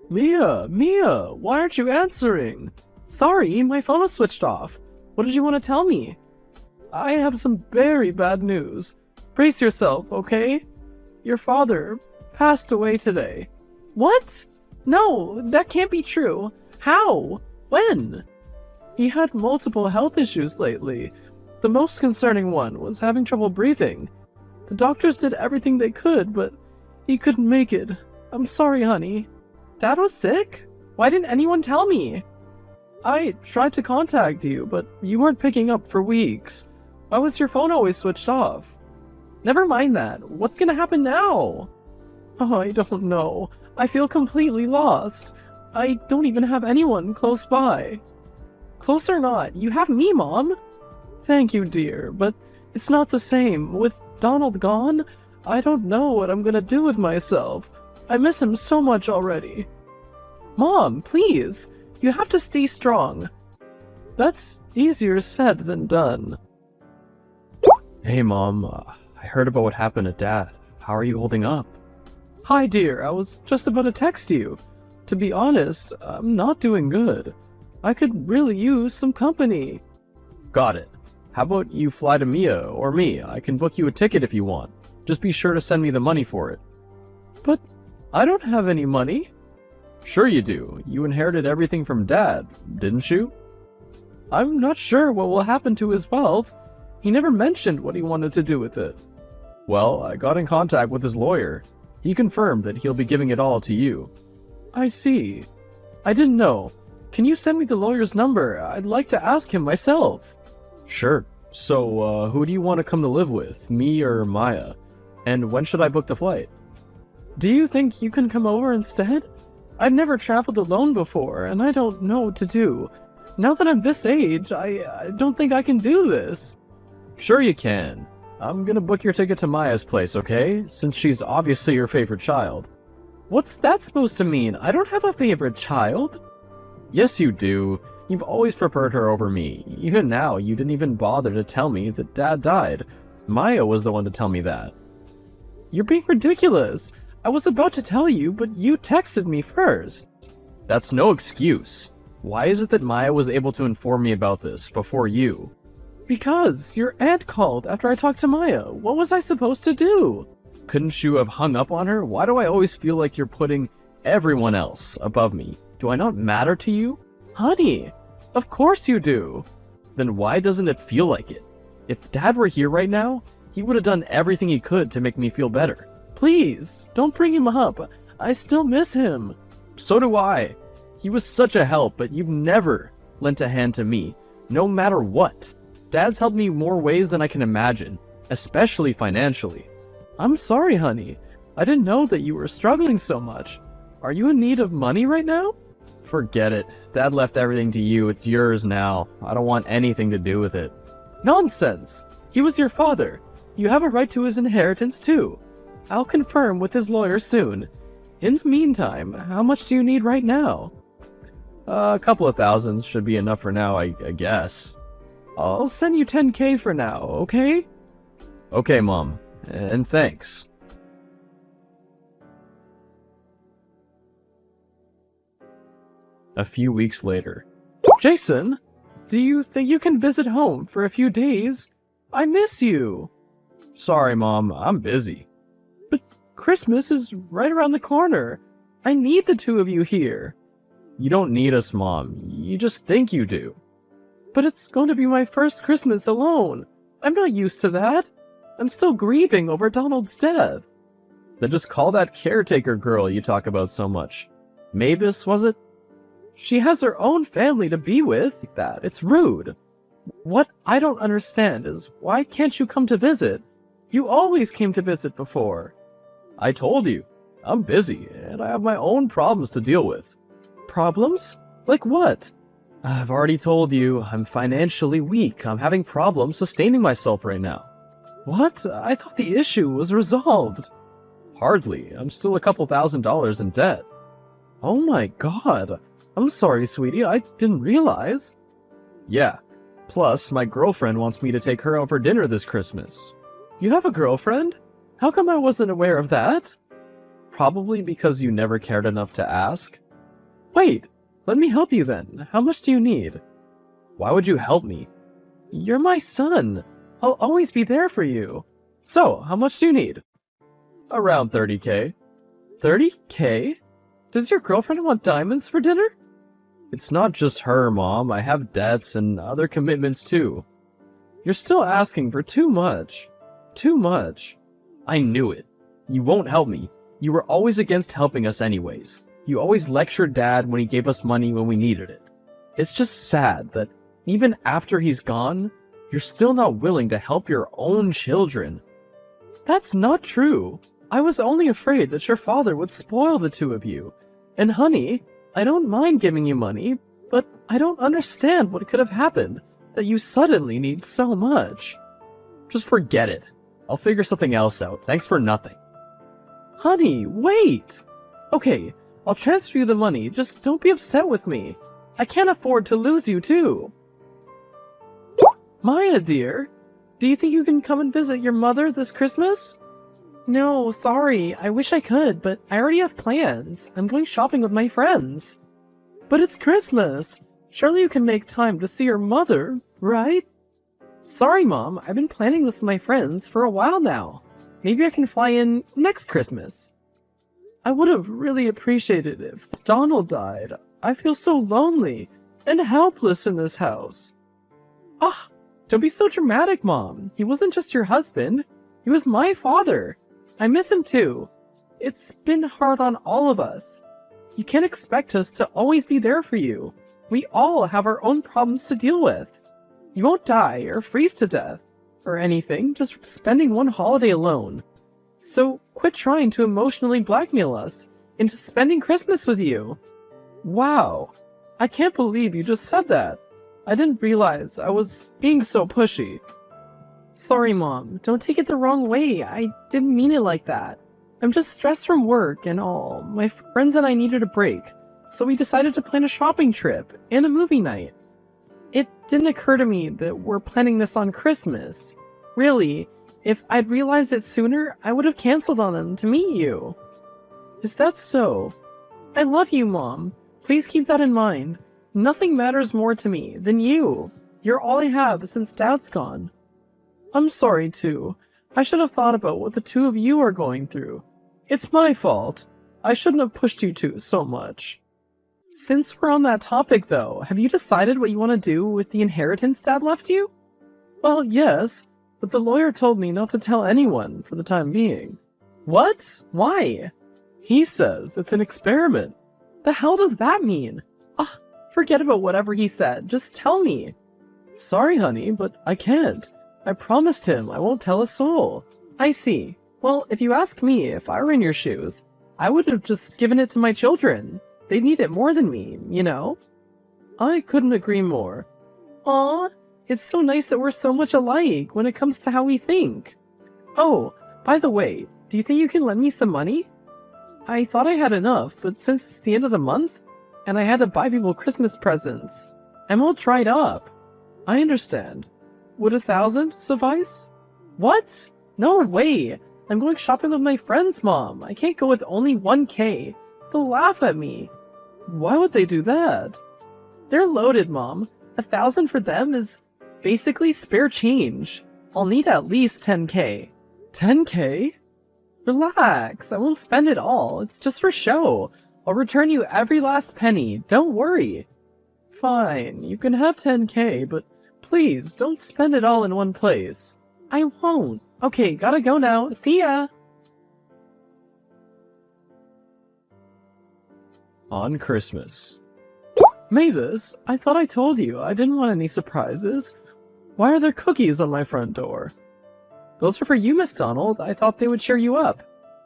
Mia, why aren't you answering? Sorry, my phone was switched off. What did you want to tell me? I have some very bad news. Brace yourself, okay? Your father passed away today. What? No, that can't be true. How? When? He had multiple health issues lately. The most concerning one was having trouble breathing. The doctors did everything they could, but he couldn't make it. I'm sorry, honey. Dad was sick? Why didn't anyone tell me? I tried to contact you, but you weren't picking up for weeks. Why was your phone always switched off? Never mind that. What's gonna happen now? Oh, I don't know. I feel completely lost. I don't even have anyone close by. Close or not, you have me, Mom. Thank you, dear, but it's not the same. With Donald gone, I don't know what I'm gonna do with myself. I miss him so much already. Mom, please, you have to stay strong. That's easier said than done. Hey Mom, I heard about what happened to Dad. How are you holding up? Hi, dear, I was just about to text you. To be honest, I'm not doing good. I could really use some company. Got it. How about you fly to Mia or me? I can book you a ticket if you want. Just be sure to send me the money for it. But I don't have any money. Sure you do. You inherited everything from Dad, didn't you? I'm not sure what will happen to his wealth. He never mentioned what he wanted to do with it. Well, I got in contact with his lawyer. He confirmed that he'll be giving it all to you. I see. I didn't know. Can you send me the lawyer's number? I'd like to ask him myself. Sure. So, who do you want to come to live with, me or Maya? And when should I book the flight? Do you think you can come over instead? I've never traveled alone before, and I don't know what to do. Now that I'm this age, I don't think I can do this. Sure you can. I'm gonna book your ticket to Maya's place, okay? Since she's obviously your favorite child. What's that supposed to mean? I don't have a favorite child. Yes, you do. You've always preferred her over me. Even now, you didn't even bother to tell me that Dad died. Maya was the one to tell me that. You're being ridiculous. I was about to tell you, but you texted me first. That's no excuse. Why is it that Maya was able to inform me about this before you? Because your aunt called after I talked to Maya. What was I supposed to do? Couldn't you have hung up on her? Why do I always feel like you're putting everyone else above me? Do I not matter to you? Honey, of course you do. Then why doesn't it feel like it? If Dad were here right now, he would have done everything he could to make me feel better. Please, don't bring him up. I still miss him. So do I. He was such a help, but you've never lent a hand to me, no matter what. Dad's helped me more ways than I can imagine, especially financially. I'm sorry, honey. I didn't know that you were struggling so much. Are you in need of money right now? Forget it. Dad left everything to you. It's yours now. I don't want anything to do with it. Nonsense. He was your father. You have a right to his inheritance too. I'll confirm with his lawyer soon. In the meantime, how much do you need right now? A couple of thousands should be enough for now, I guess. I'll send you 10K for now, okay? Okay, Mom. And thanks. A few weeks later. Jason, do you think you can visit home for a few days? I miss you. Sorry, Mom. I'm busy. But Christmas is right around the corner. I need the two of you here. You don't need us, Mom. You just think you do. But it's going to be my first Christmas alone. I'm not used to that. I'm still grieving over Donald's death. Then just call that caretaker girl you talk about so much. Mavis, was it? She has her own family to be with. It's rude. What I don't understand is, why can't you come to visit? You always came to visit before. I told you. I'm busy, and I have my own problems to deal with. Problems? Like what? I've already told you, I'm financially weak. I'm having problems sustaining myself right now. What? I thought the issue was resolved. Hardly. I'm still a couple $1,000s in debt. Oh my god. I'm sorry, sweetie. I didn't realize. Yeah. Plus, my girlfriend wants me to take her out for dinner this Christmas. You have a girlfriend? How come I wasn't aware of that? Probably because you never cared enough to ask. Wait, let me help you then. How much do you need? Why would you help me? You're my son. I'll always be there for you. So, how much do you need? Around 30K. 30K? Does your girlfriend want diamonds for dinner? It's not just her, Mom. I have debts and other commitments too. You're still asking for too much. Too much. I knew it. You won't help me. You were always against helping us anyways. You always lectured Dad when he gave us money when we needed it. It's just sad that even after he's gone, you're still not willing to help your own children. That's not true. I was only afraid that your father would spoil the two of you. And honey, I don't mind giving you money, but I don't understand what could have happened that you suddenly need so much. Just forget it. I'll figure something else out. Thanks for nothing. Honey, wait! Okay, I'll transfer you the money, just don't be upset with me. I can't afford to lose you too. Maya, dear, do you think you can come and visit your mother this Christmas? No, sorry, I wish I could, but I already have plans. I'm going shopping with my friends. But it's Christmas. Surely you can make time to see your mother, right? Sorry, Mom, I've been planning this with my friends for a while now. Maybe I can fly in next Christmas. I would have really appreciated it if Donald died. I feel so lonely and helpless in this house. Ah, don't be so dramatic, Mom. He wasn't just your husband. He was my father. I miss him too. It's been hard on all of us. You can't expect us to always be there for you. We all have our own problems to deal with. You won't die or freeze to death or anything just from spending one holiday alone. So quit trying to emotionally blackmail us into spending Christmas with you. Wow, I can't believe you just said that. I didn't realize I was being so pushy. Sorry, Mom. Don't take it the wrong way. I didn't mean it like that. I'm just stressed from work and all. My friends and I needed a break, so we decided to plan a shopping trip and a movie night. It didn't occur to me that we're planning this on Christmas. Really, if I'd realized it sooner, I would have canceled on them to meet you. Is that so? I love you, Mom. Please keep that in mind. Nothing matters more to me than you. You're all I have since Dad's gone. I'm sorry, too. I should have thought about what the two of you are going through. It's my fault. I shouldn't have pushed you two so much. Since we're on that topic, though, have you decided what you want to do with the inheritance Dad left you? Well, yes, but the lawyer told me not to tell anyone for the time being. What? Why? He says it's an experiment. The hell does that mean? Ah, forget about whatever he said. Just tell me. Sorry, honey, but I can't. I promised him I won't tell a soul. I see. Well, if you ask me if I were in your shoes, I would have just given it to my children. They need it more than me, you know? I couldn't agree more. Aw, it's so nice that we're so much alike when it comes to how we think. Oh, by the way, do you think you can lend me some money? I thought I had enough, but since it's the end of the month, and I had to buy people Christmas presents, I'm all dried up. I understand. Would 1,000 suffice? What? No way! I'm going shopping with my friends, Mom. I can't go with only 1K. They'll laugh at me. Why would they do that? They're loaded, Mom. 1,000 for them is basically spare change. I'll need at least 10K. 10K? Relax, I won't spend it all. It's just for show. I'll return you every last penny. Don't worry. Fine, you can have 10K, but please don't spend it all in one place. I won't. Okay, gotta go now. See ya! On Christmas. Mavis, I thought I told you I didn't want any surprises. Why are there cookies on my front door? Those are for you, Miss Donald. I thought they would cheer you up.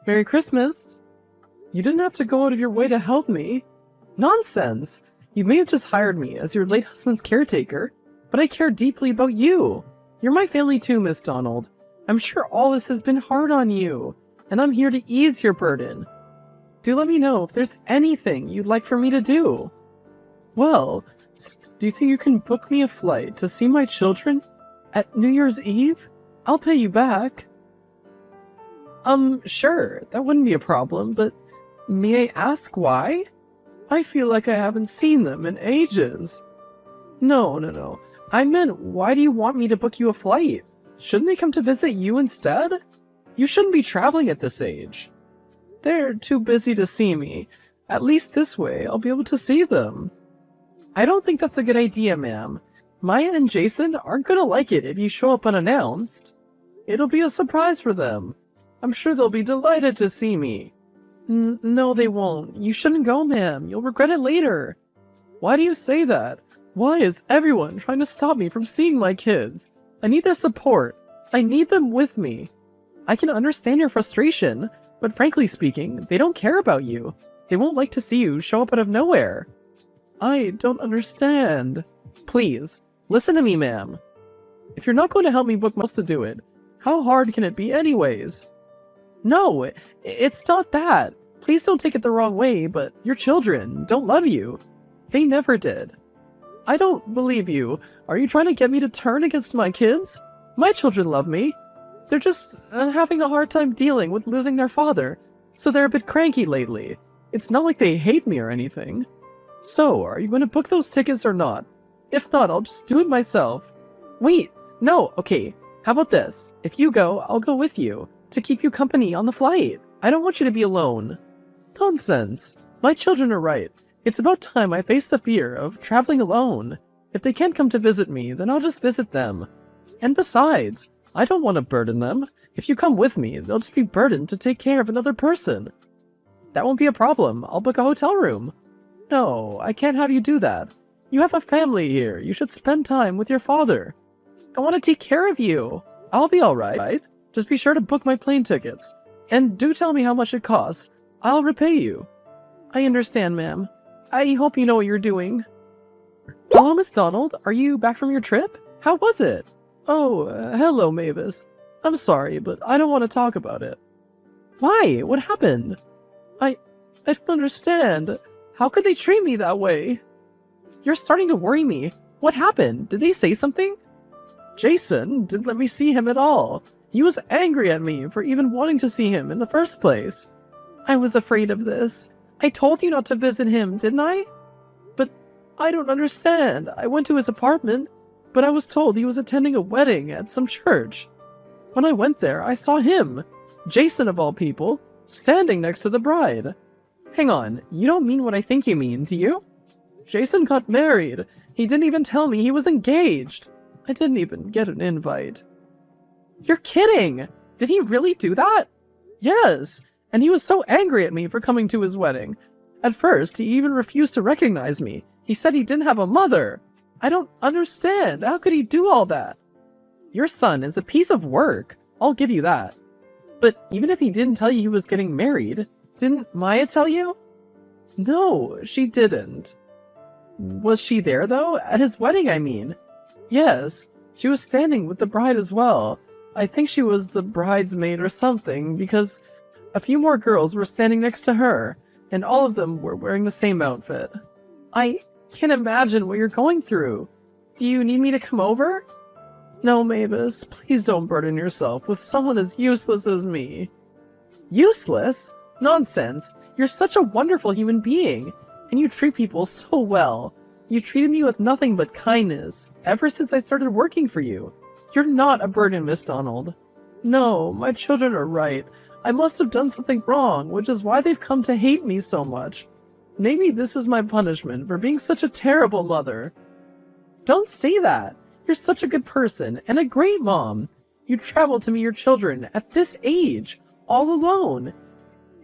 Merry Christmas! You didn't have to go out of your way to help me. Nonsense! You may have just hired me as your late husband's caretaker, but I care deeply about you. You're my family too, Miss Donald. I'm sure all this has been hard on you, and I'm here to ease your burden. Do let me know if there's anything you'd like for me to do. Well, do you think you can book me a flight to see my children at New Year's Eve? I'll pay you back. Sure, that wouldn't be a problem, but may I ask why? I feel like I haven't seen them in ages. No. I meant, why do you want me to book you a flight? Shouldn't they come to visit you instead? You shouldn't be traveling at this age. They're too busy to see me. At least this way, I'll be able to see them. I don't think that's a good idea, ma'am. Maya and Jason aren't gonna like it if you show up unannounced. It'll be a surprise for them. I'm sure they'll be delighted to see me. No, they won't. You shouldn't go, ma'am. You'll regret it later. Why do you say that? Why is everyone trying to stop me from seeing my kids? I need their support. I need them with me. I can understand your frustration, but frankly speaking, they don't care about you. They won't like to see you show up out of nowhere. I don't understand. Please, listen to me, ma'am. If you're not going to help me book most to do it, how hard can it be anyways? No, it's not that. Please don't take it the wrong way, but your children don't love you. They never did. I don't believe you. Are you trying to get me to turn against my kids? My children love me. They're just having a hard time dealing with losing their father, so they're a bit cranky lately. It's not like they hate me or anything. So, are you going to book those tickets or not? If not, I'll just do it myself. Wait, no, okay. How about this? If you go, I'll go with you, to keep you company on the flight. I don't want you to be alone. Nonsense. My children are right. It's about time I face the fear of traveling alone. If they can't come to visit me, then I'll just visit them. And besides, I don't want to burden them. If you come with me, they'll just be burdened to take care of another person. That won't be a problem. I'll book a hotel room. No, I can't have you do that. You have a family here. You should spend time with your father. I want to take care of you. I'll be alright. Just be sure to book my plane tickets. And do tell me how much it costs. I'll repay you. I understand, ma'am. I hope you know what you're doing. Hello, Miss Donald. Are you back from your trip? How was it? Oh, hello, Mavis. I'm sorry, but I don't want to talk about it. Why? What happened? I don't understand. How could they treat me that way? You're starting to worry me. What happened? Did they say something? Jason didn't let me see him at all. He was angry at me for even wanting to see him in the first place. I was afraid of this. I told you not to visit him, didn't I? But I don't understand. I went to his apartment, but I was told he was attending a wedding at some church. When I went there, I saw him, Jason of all people, standing next to the bride. Hang on, you don't mean what I think you mean, do you? Jason got married. He didn't even tell me he was engaged. I didn't even get an invite. You're kidding! Did he really do that? Yes, and he was so angry at me for coming to his wedding. At first, he even refused to recognize me. He said he didn't have a mother. I don't understand. How could he do all that? Your son is a piece of work. I'll give you that. But even if he didn't tell you he was getting married, didn't Maya tell you? No, she didn't. Was she there, though? At his wedding, I mean. Yes, she was standing with the bride as well. I think she was the bridesmaid or something, because a few more girls were standing next to her, and all of them were wearing the same outfit. I can't imagine what you're going through. Do you need me to come over? No, Mavis, please don't burden yourself with someone as useless as me. Useless? Nonsense. You're such a wonderful human being, and you treat people so well. You treated me with nothing but kindness, ever since I started working for you. You're not a burden, Miss Donald. No, my children are right. I must have done something wrong, which is why they've come to hate me so much. Maybe this is my punishment for being such a terrible mother. Don't say that. You're such a good person, and a great mom. You travel to meet your children at this age, all alone.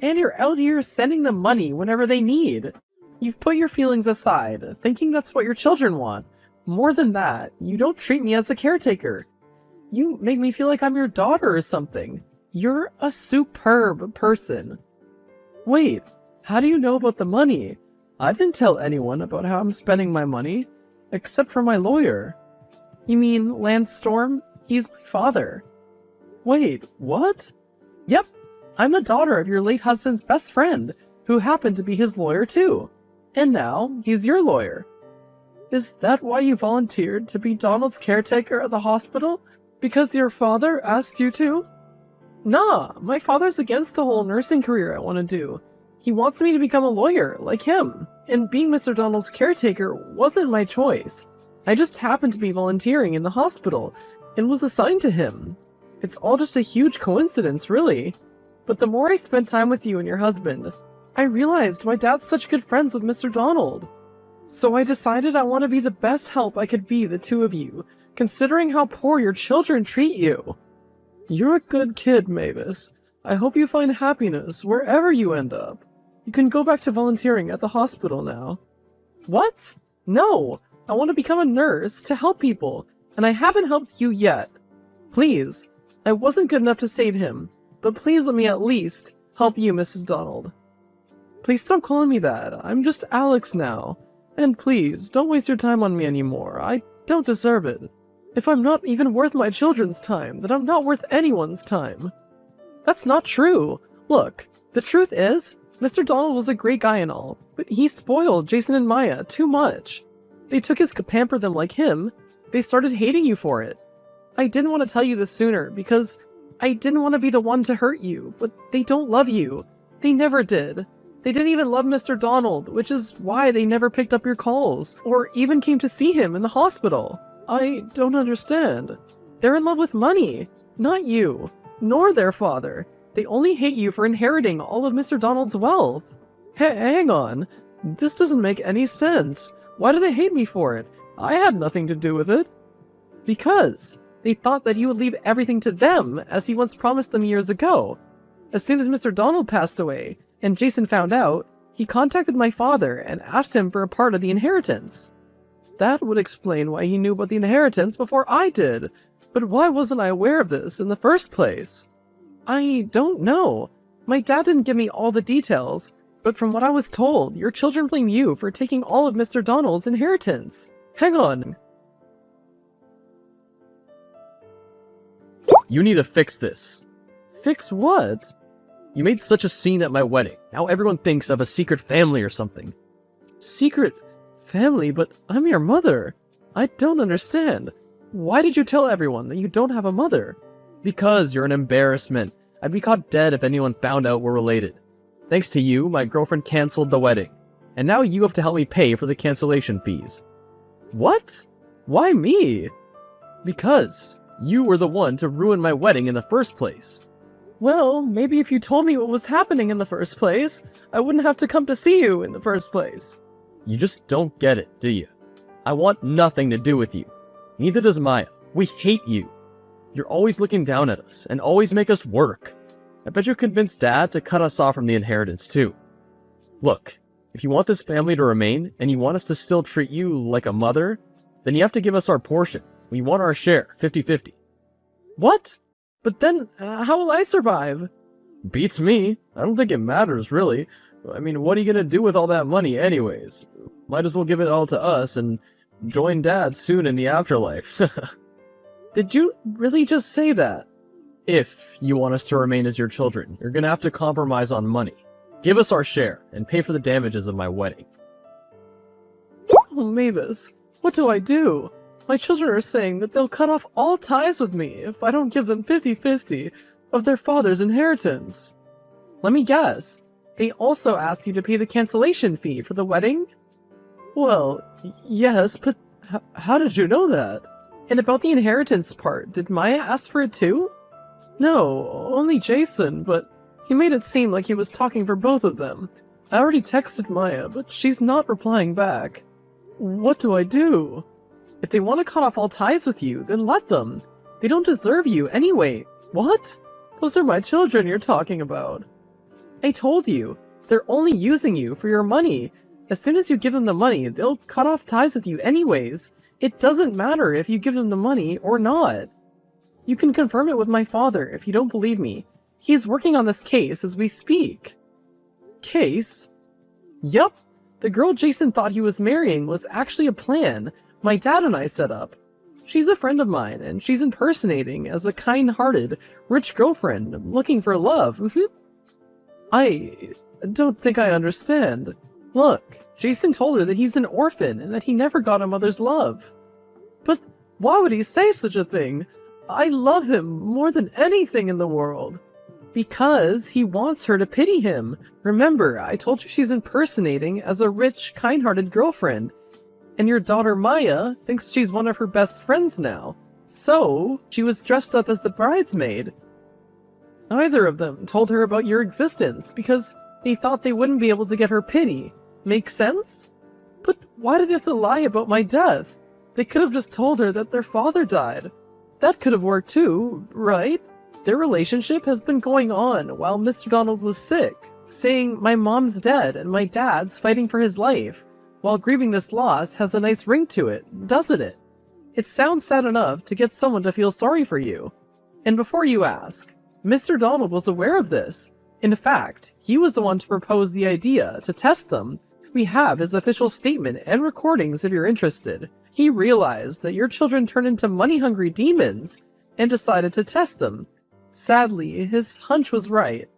And you're out here sending them money whenever they need. You've put your feelings aside, thinking that's what your children want. More than that, you don't treat me as a caretaker. You make me feel like I'm your daughter or something. You're a superb person. Wait, how do you know about the money? I didn't tell anyone about how I'm spending my money, except for my lawyer. You mean Lance Storm? He's my father. Wait, what? Yep, I'm a daughter of your late husband's best friend, who happened to be his lawyer too. And now, he's your lawyer. Is that why you volunteered to be Donald's caretaker at the hospital? Because your father asked you to? Nah, my father's against the whole nursing career I want to do. He wants me to become a lawyer, like him. And being Mr. Donald's caretaker wasn't my choice. I just happened to be volunteering in the hospital and was assigned to him. It's all just a huge coincidence, really. But the more I spent time with you and your husband, I realized my dad's such good friends with Mr. Donald. So I decided I want to be the best help I could be the two of you, considering how poor your children treat you. You're a good kid, Mavis. I hope you find happiness wherever you end up. You can go back to volunteering at the hospital now. What? No! I want to become a nurse to help people, and I haven't helped you yet. Please, I wasn't good enough to save him, but please let me at least help you, Mrs. Donald. Please stop calling me that. I'm just Alex now. And please, don't waste your time on me anymore. I don't deserve it. If I'm not even worth my children's time, then I'm not worth anyone's time. That's not true. Look, the truth is, Mr. Donald was a great guy and all, but he spoiled Jason and Maya too much. They took his to pamper them like him. They started hating you for it. I didn't want to tell you this sooner because I didn't want to be the one to hurt you, but they don't love you. They never did. They didn't even love Mr. Donald, which is why they never picked up your calls, or even came to see him in the hospital. I don't understand. They're in love with money, not you, nor their father. They only hate you for inheriting all of Mr. Donald's wealth. Hang on. This doesn't make any sense. Why do they hate me for it? I had nothing to do with it. Because they thought that you would leave everything to them, as he once promised them years ago. As soon as Mr. Donald passed away, and Jason found out, he contacted my father and asked him for a part of the inheritance. That would explain why he knew about the inheritance before I did. But why wasn't I aware of this in the first place? I don't know. My dad didn't give me all the details, but from what I was told, your children blame you for taking all of Mr. Donald's inheritance. Hang on. You need to fix this. Fix what? You made such a scene at my wedding. Now everyone thinks I have a secret family or something. Secret family? But I'm your mother. I don't understand. Why did you tell everyone that you don't have a mother? Because you're an embarrassment. I'd be caught dead if anyone found out we're related. Thanks to you, my girlfriend canceled the wedding. And now you have to help me pay for the cancellation fees. What? Why me? Because you were the one to ruin my wedding in the first place. Well, maybe if you told me what was happening in the first place, I wouldn't have to come to see you in the first place. You just don't get it, do you? I want nothing to do with you. Neither does Maya. We hate you. You're always looking down at us and always make us work. I bet you convinced Dad to cut us off from the inheritance too. Look, if you want this family to remain and you want us to still treat you like a mother, then you have to give us our portion. We want our share, 50-50. What? But then, how will I survive? Beats me. I don't think it matters, really. I mean, what are you gonna do with all that money anyways? Might as well give it all to us and join Dad soon in the afterlife. Did you really just say that? If you want us to remain as your children, you're gonna have to compromise on money. Give us our share and pay for the damages of my wedding. Oh, Mavis, what do I do? My children are saying that they'll cut off all ties with me if I don't give them 50-50 of their father's inheritance. Let me guess. They also asked you to pay the cancellation fee for the wedding? Well, yes, but how did you know that? And about the inheritance part, did Maya ask for it too? No, only Jason, but he made it seem like he was talking for both of them. I already texted Maya, but she's not replying back. What do I do? If they want to cut off all ties with you, then let them. They don't deserve you anyway. What? Those are my children you're talking about. I told you, they're only using you for your money. As soon as you give them the money, they'll cut off ties with you anyways. It doesn't matter if you give them the money or not. You can confirm it with my father if you don't believe me. He's working on this case as we speak. Case? Yup. The girl Jason thought he was marrying was actually a plan my dad and I set up. She's a friend of mine, and she's impersonating as a kind-hearted, rich girlfriend looking for love. I don't think I understand. Look, Jason told her that he's an orphan and that he never got a mother's love. But why would he say such a thing? I love him more than anything in the world. Because he wants her to pity him. Remember, I told you she's impersonating as a rich, kind-hearted girlfriend. And your daughter Maya thinks she's one of her best friends now. So, she was dressed up as the bridesmaid. Neither of them told her about your existence because they thought they wouldn't be able to get her pity. Make sense? But why did they have to lie about my death? They could have just told her that their father died. That could have worked too, right? Their relationship has been going on while Mr. Donald was sick, saying my mom's dead and my dad's fighting for his life, while grieving this loss has a nice ring to it, doesn't it? It sounds sad enough to get someone to feel sorry for you. And before you ask, Mr. Donald was aware of this. In fact, he was the one to propose the idea to test them. We have his official statement and recordings if you're interested. He realized that your children turned into money-hungry demons and decided to test them. Sadly, his hunch was right.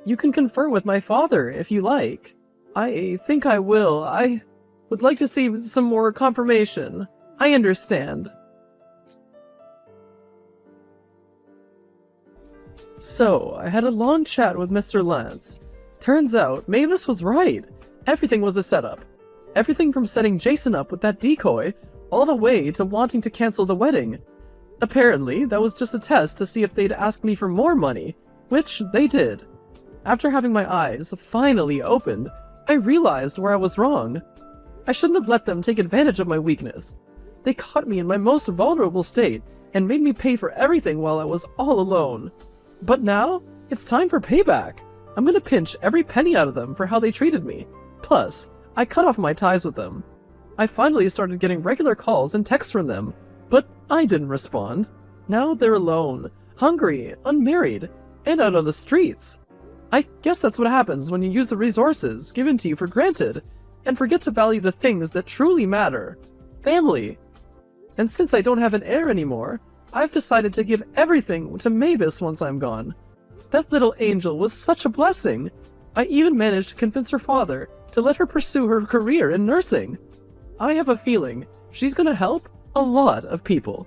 You can confer with my father if you like. I think I will. I would like to see some more confirmation. I understand. So, I had a long chat with Mr. Lance. Turns out, Mavis was right. Everything was a setup. Everything from setting Jason up with that decoy, all the way to wanting to cancel the wedding. Apparently, that was just a test to see if they'd ask me for more money, which they did. After having my eyes finally opened, I realized where I was wrong. I shouldn't have let them take advantage of my weakness. They caught me in my most vulnerable state and made me pay for everything while I was all alone. But now, it's time for payback. I'm gonna pinch every penny out of them for how they treated me. Plus, I cut off my ties with them. I finally started getting regular calls and texts from them, but I didn't respond. Now they're alone, hungry, unmarried, and out on the streets. I guess that's what happens when you use the resources given to you for granted, and forget to value the things that truly matter. Family. And since I don't have an heir anymore, I've decided to give everything to Mavis once I'm gone. That little angel was such a blessing. I even managed to convince her father to let her pursue her career in nursing. I have a feeling she's gonna help a lot of people.